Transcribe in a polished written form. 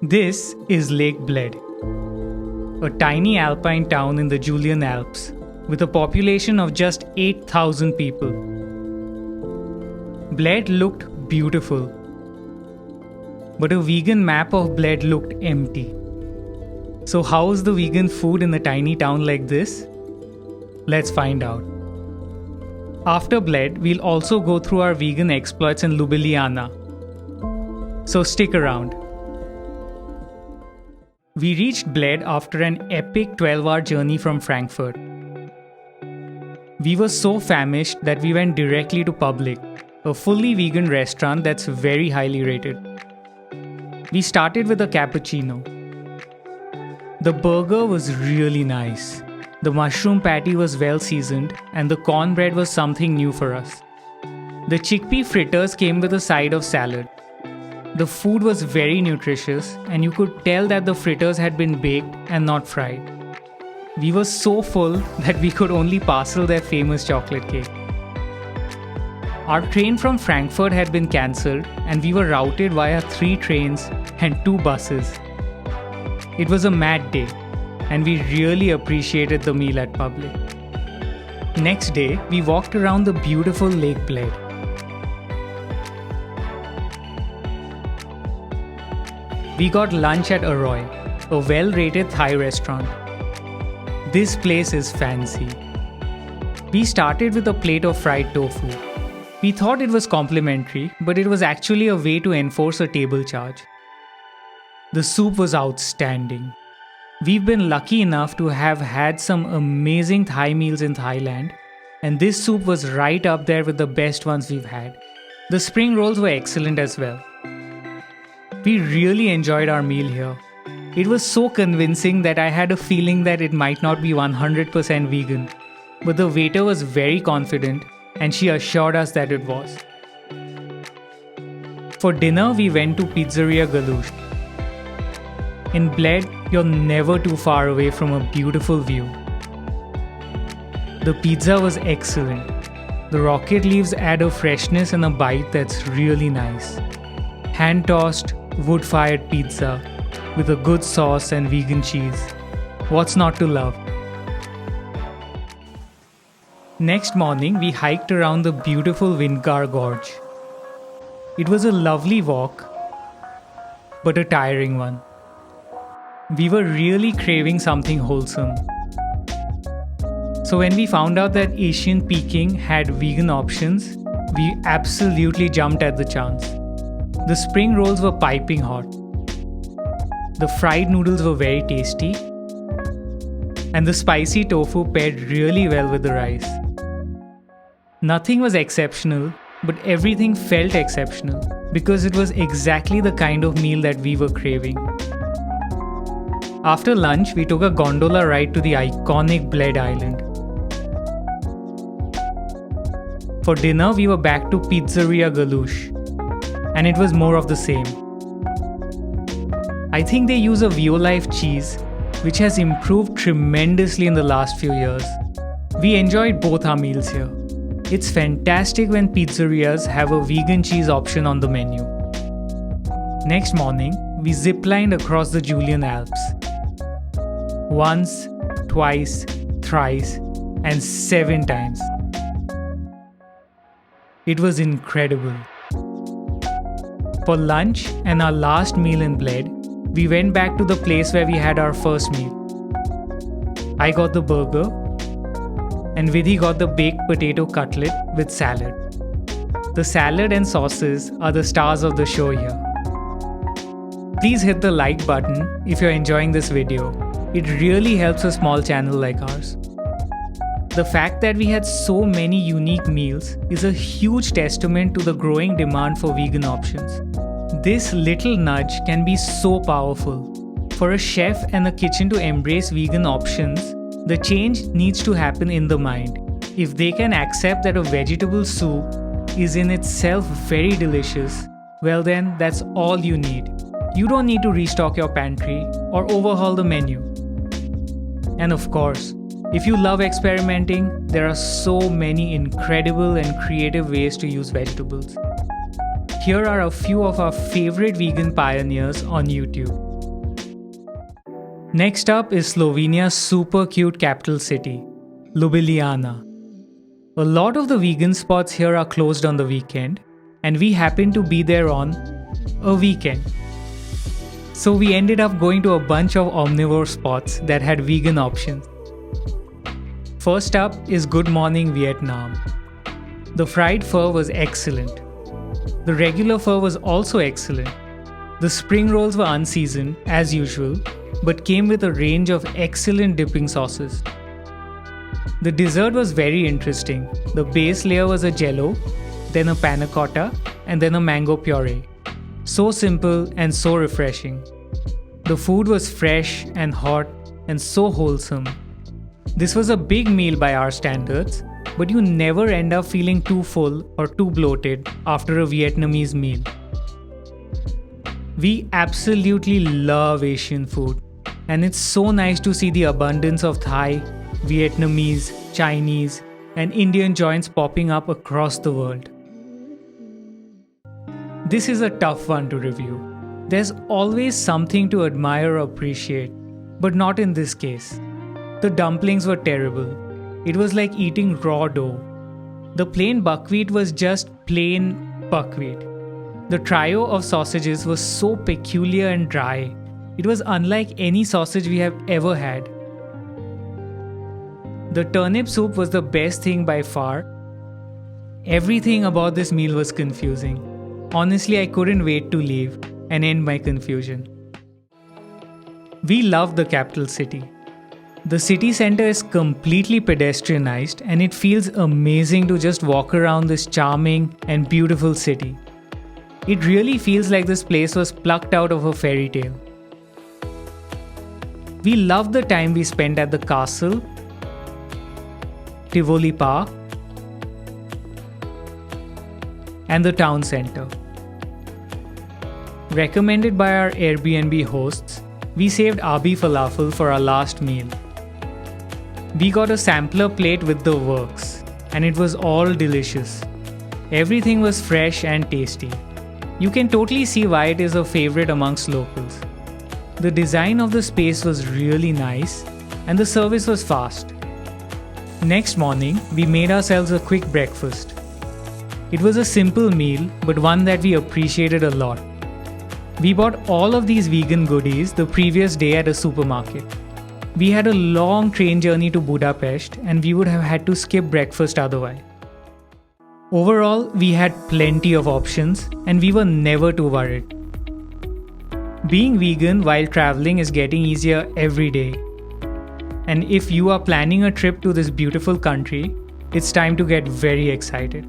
This is Lake Bled, a tiny alpine town in the Julian Alps with a population of just 8,000 people. Bled looked beautiful, but a vegan map of Bled looked empty. So how is the vegan food in a tiny town like this? Let's find out. After Bled, we'll also go through our vegan exploits in Ljubljana. So stick around. We reached Bled after an epic 12-hour journey from Frankfurt. We were so famished that we went directly to Public, a fully vegan restaurant that's very highly rated. We started with a cappuccino. The burger was really nice. The mushroom patty was well seasoned and the cornbread was something new for us. The chickpea fritters came with a side of salad. The food was very nutritious and you could tell that the fritters had been baked and not fried. We were so full that we could only parcel their famous chocolate cake. Our train from Frankfurt had been cancelled and we were routed via 3 trains and 2 buses. It was a mad day and we really appreciated the meal at Public. Next day, we walked around the beautiful Lake Bled. We got lunch at ARROI, a well-rated Thai restaurant. This place is fancy. We started with a plate of fried tofu. We thought it was complimentary, but it was actually a way to enforce a table charge. The soup was outstanding. We've been lucky enough to have had some amazing Thai meals in Thailand, and this soup was right up there with the best ones we've had. The spring rolls were excellent as well. We really enjoyed our meal here. It was so convincing that I had a feeling that it might not be 100% vegan, but the waiter was very confident and she assured us that it was. For dinner, we went to Pizzeria Gallus. In Bled, you're never too far away from a beautiful view. The pizza was excellent. The rocket leaves add a freshness and a bite that's really nice. Hand-tossed, wood-fired pizza with a good sauce and vegan cheese. What's not to love? Next morning, we hiked around the beautiful Windgar Gorge. It was a lovely walk, but a tiring one. We were really craving something wholesome. So when we found out that Asian Peking had vegan options, we absolutely jumped at the chance. The spring rolls were piping hot. The fried noodles were very tasty. And the spicy tofu paired really well with the rice. Nothing was exceptional, but everything felt exceptional because it was exactly the kind of meal that we were craving. After lunch, we took a gondola ride to the iconic Bled Island. For dinner, we were back to Pizzeria Gallus, and it was more of the same. I think they use a Violife cheese, which has improved tremendously in the last few years. We enjoyed both our meals here. It's fantastic when pizzerias have a vegan cheese option on the menu. Next morning, we ziplined across the Julian Alps. Once, twice, thrice, and 7 times. It was incredible. For lunch and our last meal in Bled, we went back to the place where we had our first meal. I got the burger, and Vidhi got the baked potato cutlet with salad. The salad and sauces are the stars of the show here. Please hit the like button if you're enjoying this video. It really helps a small channel like ours. The fact that we had so many unique meals is a huge testament to the growing demand for vegan options. This little nudge can be so powerful. For a chef and a kitchen to embrace vegan options, the change needs to happen in the mind. If they can accept that a vegetable soup is in itself very delicious, well then that's all you need. You don't need to restock your pantry or overhaul the menu. And of course, if you love experimenting, there are so many incredible and creative ways to use vegetables. Here are a few of our favorite vegan pioneers on YouTube. Next up is Slovenia's super cute capital city, Ljubljana. A lot of the vegan spots here are closed on the weekend, and we happened to be there on a weekend. So we ended up going to a bunch of omnivore spots that had vegan options. First up is Good Morning Vietnam. The fried pho was excellent. The regular pho was also excellent. The spring rolls were unseasoned, as usual, but came with a range of excellent dipping sauces. The dessert was very interesting. The base layer was a jello, then a panna cotta, and then a mango puree. So simple and so refreshing. The food was fresh and hot and so wholesome. This was a big meal by our standards, but you never end up feeling too full or too bloated after a Vietnamese meal. We absolutely love Asian food, and it's so nice to see the abundance of Thai, Vietnamese, Chinese, and Indian joints popping up across the world. This is a tough one to review. There's always something to admire or appreciate, but not in this case. The dumplings were terrible. It was like eating raw dough. The plain buckwheat was just plain buckwheat. The trio of sausages was so peculiar and dry. It was unlike any sausage we have ever had. The turnip soup was the best thing by far. Everything about this meal was confusing. Honestly, I couldn't wait to leave and end my confusion. We love the capital city. The city center is completely pedestrianized, and it feels amazing to just walk around this charming and beautiful city. It really feels like this place was plucked out of a fairy tale. We loved the time we spent at the castle, Tivoli Park, and the town center. Recommended by our Airbnb hosts, we saved Abi Falafel for our last meal. We got a sampler plate with the works, and it was all delicious. Everything was fresh and tasty. You can totally see why it is a favorite amongst locals. The design of the space was really nice, and the service was fast. Next morning, we made ourselves a quick breakfast. It was a simple meal, but one that we appreciated a lot. We bought all of these vegan goodies the previous day at a supermarket. We had a long train journey to Budapest, and we would have had to skip breakfast otherwise. Overall, we had plenty of options, and we were never too worried. Being vegan while traveling is getting easier every day. And if you are planning a trip to this beautiful country, it's time to get very excited.